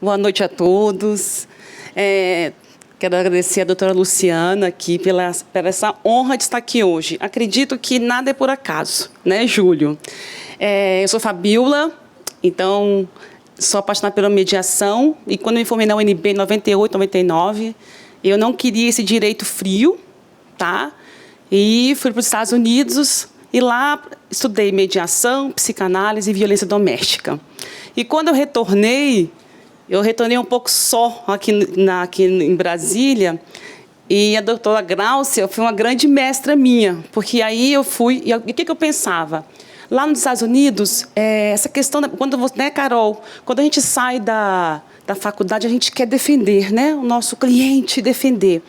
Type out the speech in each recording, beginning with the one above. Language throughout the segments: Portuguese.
Boa noite a todos. Quero agradecer a doutora Luciana aqui pela essa honra de estar aqui hoje. Acredito que nada é por acaso, né, Júlio? Eu sou Fabiola, então sou apaixonada pela mediação, e quando eu me formei na UNB em 98, 99, eu não queria esse direito frio, tá? E fui para os Estados Unidos, e lá estudei mediação, psicanálise e violência doméstica. E quando eu retornei um pouco só aqui em Brasília, e a doutora Gláucia foi uma grande mestra minha, porque aí eu fui... E o que eu pensava? Lá nos Estados Unidos, essa questão... Quando você, né, Carol? Quando a gente sai da faculdade, a gente quer defender, né? O nosso cliente, defender.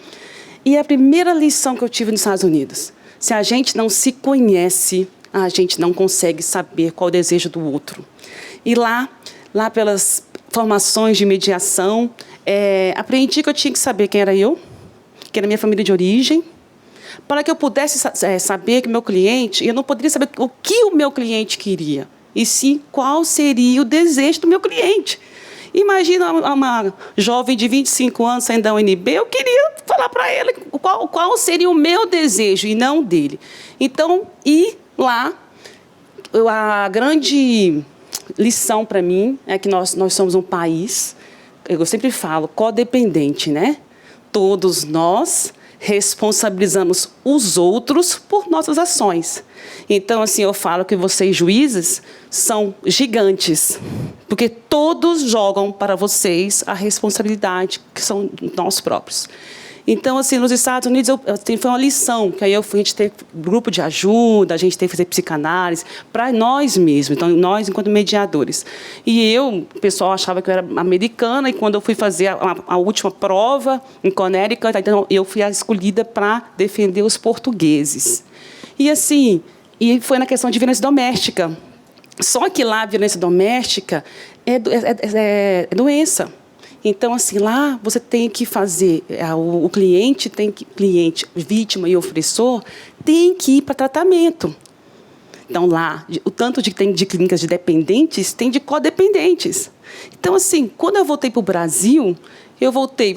E a primeira lição que eu tive nos Estados Unidos: se a gente não se conhece, a gente não consegue saber qual é o desejo do outro. E lá pelas formações de mediação, aprendi que eu tinha que saber quem era eu, quem era a minha família de origem, para que eu pudesse saber que meu cliente... Eu não poderia saber o que o meu cliente queria, e sim qual seria o desejo do meu cliente. Imagina uma jovem de 25 anos saindo da UNB, eu queria falar para ela qual seria o meu desejo e não o dele. Então, e lá, a grande lição para mim é que nós somos um país, eu sempre falo, codependente, né? Todos nós responsabilizamos os outros por nossas ações. Então, assim, eu falo que vocês, juízes, são gigantes, porque todos jogam para vocês a responsabilidade, que são nós próprios. Então, assim, nos Estados Unidos, foi uma lição, que aí a gente teve grupo de ajuda, a gente teve que fazer psicanálise, para nós mesmos, então, nós enquanto mediadores. E o pessoal achava que eu era americana, e quando eu fui fazer a última prova, em Connecticut, então, eu fui a escolhida para defender os portugueses. E, assim, foi na questão de violência doméstica. Só que lá a violência doméstica é doença. Então, assim, lá você tem que fazer, o cliente, vítima e ofensor, tem que ir para tratamento. Então, lá, o tanto tem de clínicas de dependentes, tem de codependentes. Então, assim, quando eu voltei para o Brasil, eu voltei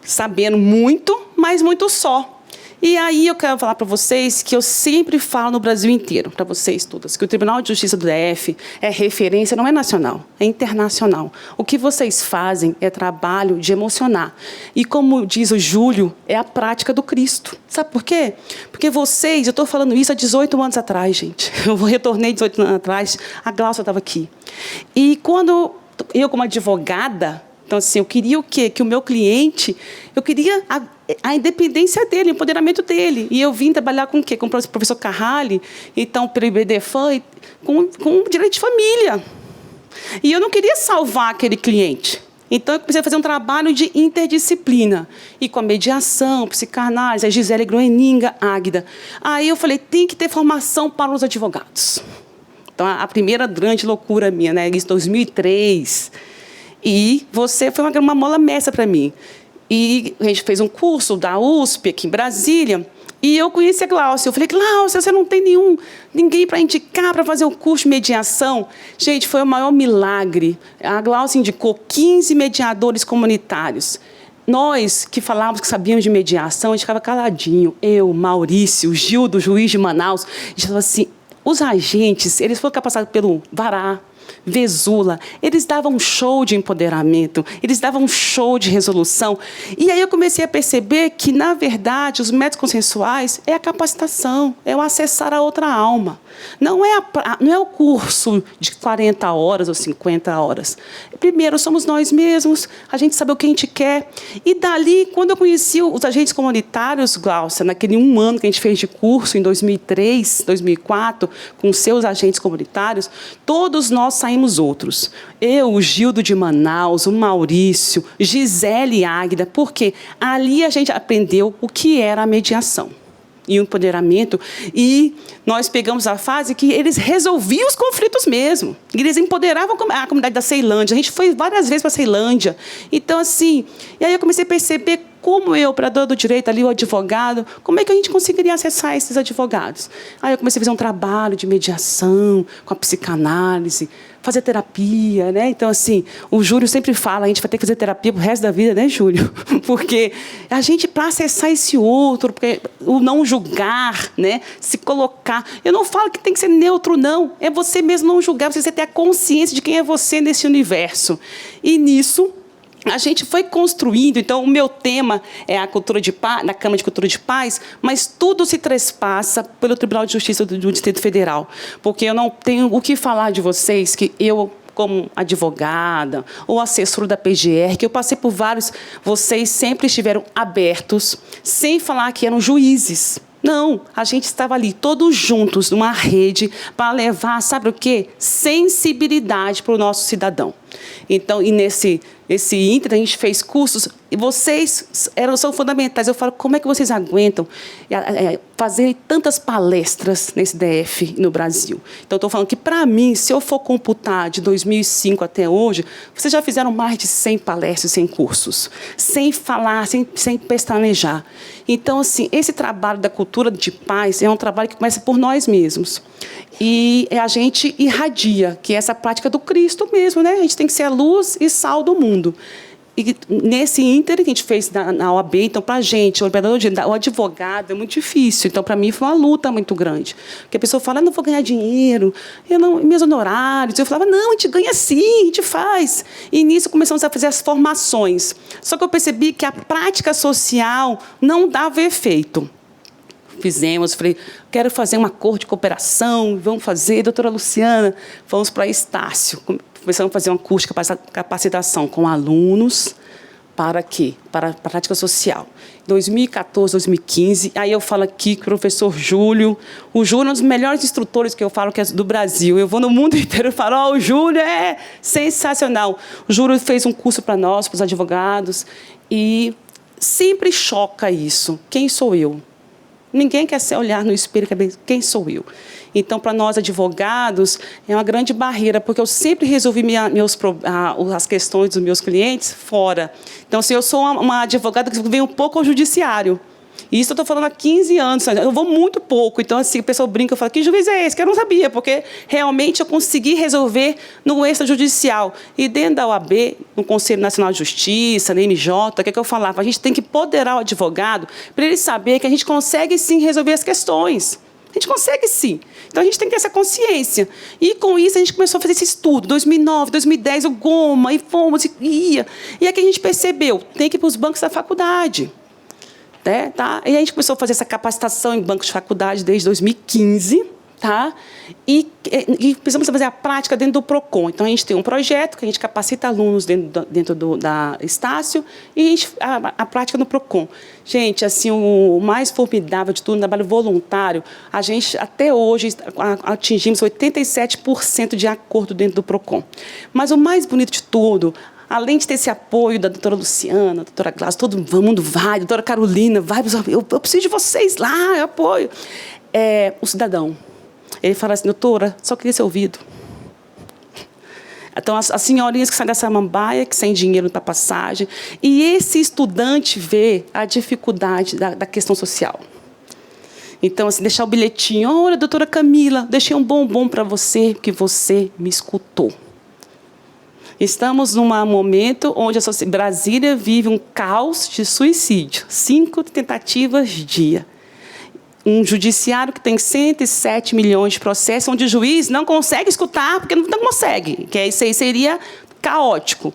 sabendo muito, mas muito só. E aí eu quero falar para vocês que eu sempre falo no Brasil inteiro, para vocês todas, que o Tribunal de Justiça do DF é referência, não é nacional, é internacional. O que vocês fazem é trabalho de emocionar. E como diz o Júlio, é a prática do Cristo. Sabe por quê? Porque vocês, eu estou falando isso há 18 anos atrás, gente. Eu retornei 18 anos atrás, a Gláucia estava aqui. E quando eu, como advogada... Então, assim, eu queria o quê? Que o meu cliente... Eu queria a independência dele, o empoderamento dele. E eu vim trabalhar com o quê? Com o professor Carrali, então, pelo IBDFAN, com direito de família. E eu não queria salvar aquele cliente. Então, eu comecei a fazer um trabalho de interdisciplina. E com a mediação, psicanálise, a Gisele Groeninga, Águida. Aí eu falei, tem que ter formação para os advogados. Então, a primeira grande loucura minha, né? Isso em 2003... E você foi uma mola mestra para mim. E a gente fez um curso da USP, aqui em Brasília, e eu conheci a Gláucia. Eu falei, Gláucia, você não tem ninguém para indicar para fazer o curso de mediação? Gente, foi o maior milagre. A Gláucia indicou 15 mediadores comunitários. Nós, que falávamos que sabíamos de mediação, a gente ficava caladinho. Eu, Maurício, Gil, do juiz de Manaus, a gente falava assim, os agentes, eles foram capacitados pelo Vará, Vesula, eles davam um show de empoderamento, eles davam um show de resolução. E aí eu comecei a perceber que, na verdade, os métodos consensuais é a capacitação, é o acessar a outra alma. Não é o curso de 40 horas ou 50 horas. Primeiro, somos nós mesmos, a gente sabe o que a gente quer. E dali, quando eu conheci os agentes comunitários, Gláucia, naquele 1 ano que a gente fez de curso, em 2003, 2004, com seus agentes comunitários, todos nós saímos outros. Eu, o Gildo de Manaus, o Maurício, Gisele e Águida, porque ali a gente aprendeu o que era a mediação e o empoderamento, e nós pegamos a fase que eles resolviam os conflitos mesmo. Eles empoderavam a comunidade da Ceilândia. A gente foi várias vezes para a Ceilândia. Então, assim, e aí eu comecei a perceber como eu, operador do direito, ali o advogado, como é que a gente conseguiria acessar esses advogados? Aí eu comecei a fazer um trabalho de mediação, com a psicanálise, fazer terapia, né? Então, assim, o Júlio sempre fala, a gente vai ter que fazer terapia pro resto da vida, né, Júlio? Porque a gente, para acessar esse outro, porque o não julgar, né? Se colocar. Eu não falo que tem que ser neutro, não. É você mesmo não julgar, você ter a consciência de quem é você nesse universo. E nisso, a gente foi construindo, então o meu tema é a cultura de paz, na Câmara de Cultura de Paz, mas tudo se trespassa pelo Tribunal de Justiça do Distrito Federal, porque eu não tenho o que falar de vocês, que eu, como advogada ou assessora da PGR, que eu passei por vários, vocês sempre estiveram abertos, sem falar que eram juízes. Não, a gente estava ali todos juntos numa rede para levar, sabe o quê? Sensibilidade para o nosso cidadão. Então, e nesse ínter, a gente fez cursos, e vocês são fundamentais. Eu falo, como é que vocês aguentam fazer tantas palestras nesse DF no Brasil? Então, estou falando que, para mim, se eu for computar de 2005 até hoje, vocês já fizeram mais de 100 palestras, 100 cursos, sem falar, sem pestanejar. Então, assim, esse trabalho da cultura de paz é um trabalho que começa por nós mesmos. E a gente irradia, que é essa prática do Cristo mesmo, né? A gente tem que ser a luz e sal do mundo. E nesse ínter que a gente fez na OAB, então, para a gente, o advogado é muito difícil. Então, para mim, foi uma luta muito grande. Porque a pessoa fala, eu não vou ganhar dinheiro, meus honorários. Eu falava, não, a gente ganha sim, a gente faz. E nisso começamos a fazer as formações. Só que eu percebi que a prática social não dava efeito. Fizemos, falei, quero fazer um acordo de cooperação, vamos fazer, doutora Luciana, vamos para Estácio. Começamos a fazer um curso de capacitação com alunos, para quê? Para a prática social. 2014, 2015, aí eu falo aqui com o professor Júlio. O Júlio é um dos melhores instrutores que eu falo que é do Brasil. Eu vou no mundo inteiro e falo, o Júlio é sensacional. O Júlio fez um curso para nós, para os advogados, e sempre choca isso. Quem sou eu? Ninguém quer se olhar no espelho e saber quem sou eu. Então, para nós, advogados, é uma grande barreira, porque eu sempre resolvi as questões dos meus clientes fora. Então, assim, eu sou uma advogada que vem um pouco ao judiciário. E isso eu estou falando há 15 anos, eu vou muito pouco. Então, assim, o pessoal brinca e fala, que juiz é esse? Que eu não sabia, porque realmente eu consegui resolver no extrajudicial. E dentro da OAB, no Conselho Nacional de Justiça, na MJ, o que é que eu falava? A gente tem que empoderar o advogado para ele saber que a gente consegue, sim, resolver as questões. A gente consegue, sim. Então, a gente tem que ter essa consciência. E, com isso, a gente começou a fazer esse estudo. 2009, 2010, o Goma, e fomos, e ia. E aqui a gente percebeu, tem que ir para os bancos da faculdade. Né, tá? E a gente começou a fazer essa capacitação em bancos de faculdade desde 2015, tá? E precisamos fazer a prática dentro do PROCON. Então, a gente tem um projeto que a gente capacita alunos dentro da Estácio e a prática no PROCON. Gente, assim, o mais formidável de tudo, no trabalho voluntário, a gente, até hoje, atingimos 87% de acordo dentro do PROCON. Mas o mais bonito de tudo, além de ter esse apoio da doutora Luciana, da doutora Glaucia, todo mundo vai, da doutora Carolina, vai, eu preciso de vocês lá, eu apoio. O cidadão, ele fala assim, doutora, só queria ser ouvido. Então, as senhorinhas que saem da samambaia, que sem dinheiro para passagem, e esse estudante vê a dificuldade da questão social. Então, assim, deixar o bilhetinho, olha, doutora Camila, deixei um bombom para você, que você me escutou. Estamos num momento onde a Brasília vive um caos de suicídio. 5 tentativas dia. Um judiciário que tem 107 milhões de processos, onde o juiz não consegue escutar, porque não consegue, que isso aí seria caótico.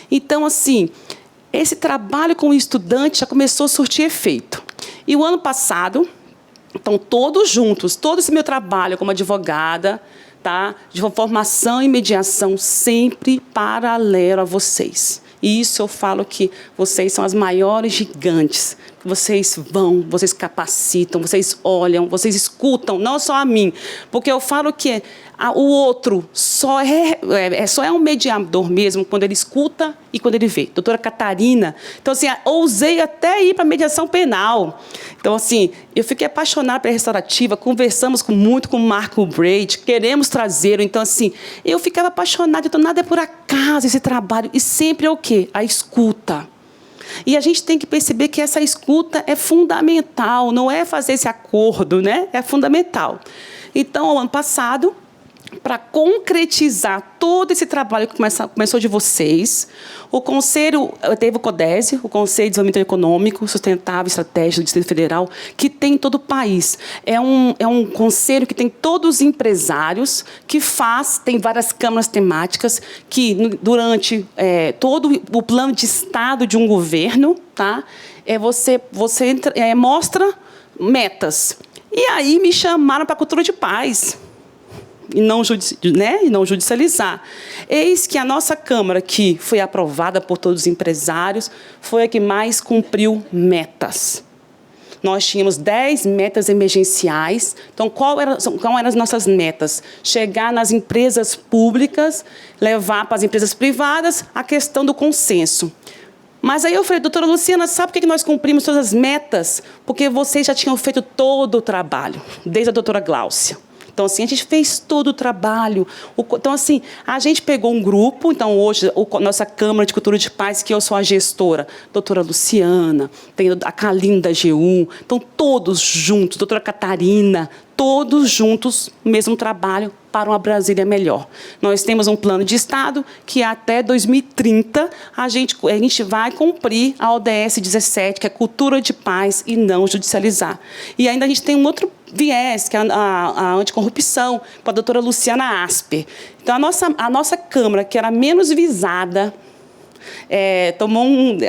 Então, assim, esse trabalho com o estudante já começou a surtir efeito. E o ano passado, então, todos juntos, todo esse meu trabalho como advogada, tá? De uma formação e mediação sempre paralelo a vocês. E isso eu falo que vocês são as maiores gigantes. Vocês vão, vocês capacitam, vocês olham, vocês escutam, não só a mim. Porque eu falo que o outro só é um mediador mesmo quando ele escuta e quando ele vê. Doutora Catarina, então, assim, ousei até ir para a mediação penal. Então, assim, eu fiquei apaixonada pela restaurativa, conversamos muito com o Marco Braid, queremos trazê-lo. Então, assim, eu ficava apaixonada, então nada é por acaso esse trabalho. E sempre é o quê? A escuta. E a gente tem que perceber que essa escuta é fundamental, não é fazer esse acordo, né? É fundamental. Então, ano passado, para concretizar todo esse trabalho que começou de vocês, o Conselho, teve o CODESE, o Conselho de Desenvolvimento Econômico Sustentável e Estratégico do Distrito Federal, que tem em todo o país. É um conselho que tem todos os empresários, tem várias câmaras temáticas, que durante todo o plano de Estado de um governo, tá? Você mostra metas. E aí me chamaram para a cultura de paz. E não judicializar. Eis que a nossa Câmara, que foi aprovada por todos os empresários, foi a que mais cumpriu metas. Nós tínhamos 10 metas emergenciais. Então, qual eram as nossas metas? Chegar nas empresas públicas, levar para as empresas privadas a questão do consenso. Mas aí eu falei, doutora Luciana, sabe por que nós cumprimos todas as metas? Porque vocês já tinham feito todo o trabalho, desde a doutora Gláucia. Então, assim, a gente fez todo o trabalho. Então, assim, a gente pegou um grupo. Então, hoje, nossa Câmara de Cultura de Paz, que eu sou a gestora, doutora Luciana, tem a Kaline da AGU. Então, todos juntos, doutora Catarina, todos juntos, mesmo trabalho para uma Brasília melhor. Nós temos um plano de Estado que até 2030 a gente vai cumprir a ODS 17, que é cultura de paz e não judicializar. E ainda a gente tem um outro viés, que é a anticorrupção, com a doutora Luciana Asper. Então, a nossa Câmara, que era menos visada,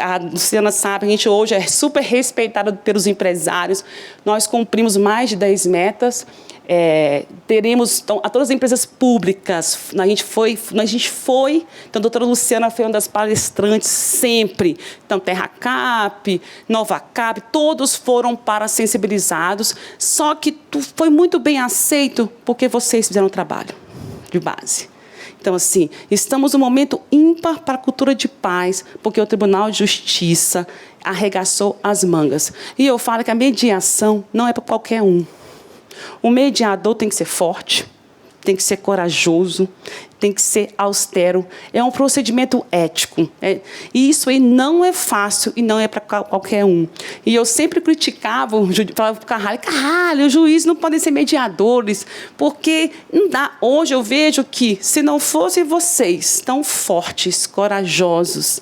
a Luciana sabe, a gente hoje é super respeitada pelos empresários. Nós cumprimos mais de 10 metas. Teremos então, a todas as empresas públicas. A gente foi. Então, a doutora Luciana foi uma das palestrantes sempre. Então, TerraCap, NovaCap, todos foram para sensibilizados. Só que foi muito bem aceito porque vocês fizeram o trabalho de base. Então, assim, estamos num momento ímpar para a cultura de paz, porque o Tribunal de Justiça arregaçou as mangas. E eu falo que a mediação não é para qualquer um. O mediador tem que ser forte, tem que ser corajoso, tem que ser austero. É um procedimento ético. E isso aí não é fácil e não é para qualquer um. E eu sempre criticava, falava para o Carralho, os juízes não podem ser mediadores, porque não dá. Hoje eu vejo que, se não fossem vocês tão fortes, corajosos,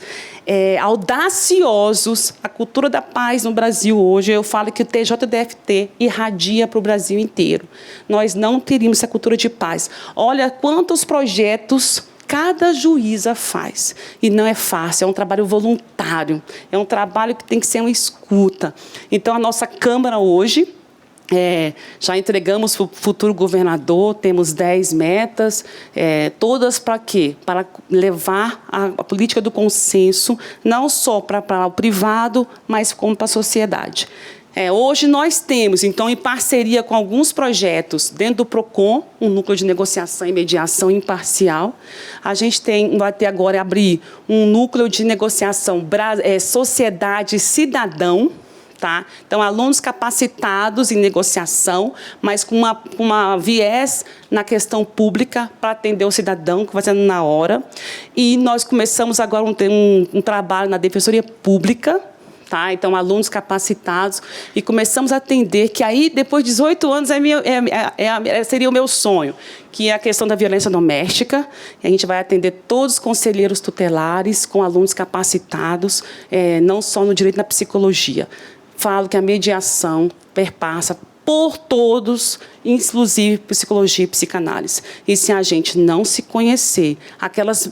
audaciosos, a cultura da paz no Brasil hoje, eu falo que o TJDFT irradia para o Brasil inteiro. Nós não teríamos essa cultura de paz. Olha quantos projetos cada juíza faz. E não é fácil, é um trabalho voluntário, é um trabalho que tem que ser uma escuta. Então, a nossa Câmara hoje, já entregamos para o futuro governador, temos 10 metas, todas para quê? Para levar a política do consenso, não só para o privado, mas como para a sociedade. Hoje nós temos, então, em parceria com alguns projetos, dentro do PROCON, um núcleo de negociação e mediação imparcial. A gente vai ter agora abrir um núcleo de negociação sociedade cidadão. Tá? Então, alunos capacitados em negociação, mas com uma viés na questão pública para atender o cidadão, que vai sendo na hora. E nós começamos agora um trabalho na Defensoria Pública, tá? Então, alunos capacitados, e começamos a atender, que aí, depois de 18 anos, seria o meu sonho, que é a questão da violência doméstica. A gente vai atender todos os conselheiros tutelares com alunos capacitados, não só no direito, na psicologia. Falo que a mediação perpassa por todos, inclusive psicologia e psicanálise. E se a gente não se conhecer, aquelas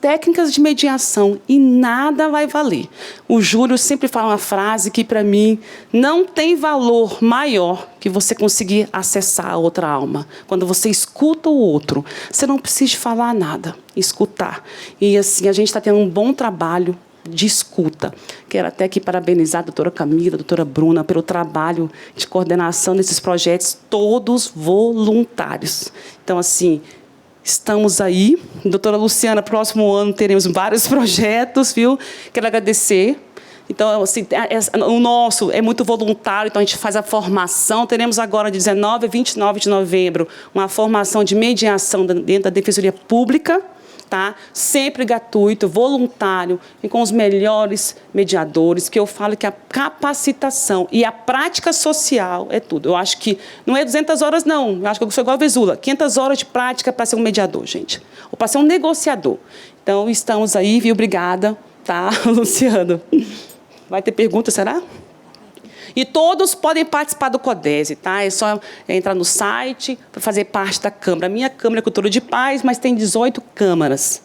técnicas de mediação, e nada vai valer. O Júlio sempre fala uma frase que, para mim, não tem valor maior que você conseguir acessar a outra alma. Quando você escuta o outro, você não precisa falar nada, escutar. E, assim, a gente está tendo um bom trabalho de escuta. Quero até aqui parabenizar a doutora Camila, a doutora Bruna, pelo trabalho de coordenação desses projetos, todos voluntários. Então, assim, estamos aí. Doutora Luciana, próximo ano teremos vários projetos, viu? Quero agradecer. Então, assim, o nosso é muito voluntário, então a gente faz a formação. Teremos agora, de 19 a 29 de novembro, uma formação de mediação dentro da Defensoria Pública, tá? Sempre gratuito, voluntário e com os melhores mediadores, que eu falo que a capacitação e a prática social é tudo. Eu acho que não é 200 horas, não. Eu acho que eu sou igual a Vesula. 500 horas de prática para ser um mediador, gente. Ou para ser um negociador. Então, estamos aí, viu? Obrigada, tá, Luciano? Vai ter pergunta, será? E todos podem participar do CODESE, tá? É só entrar no site para fazer parte da Câmara. A minha Câmara é Cultura de Paz, mas tem 18 câmaras.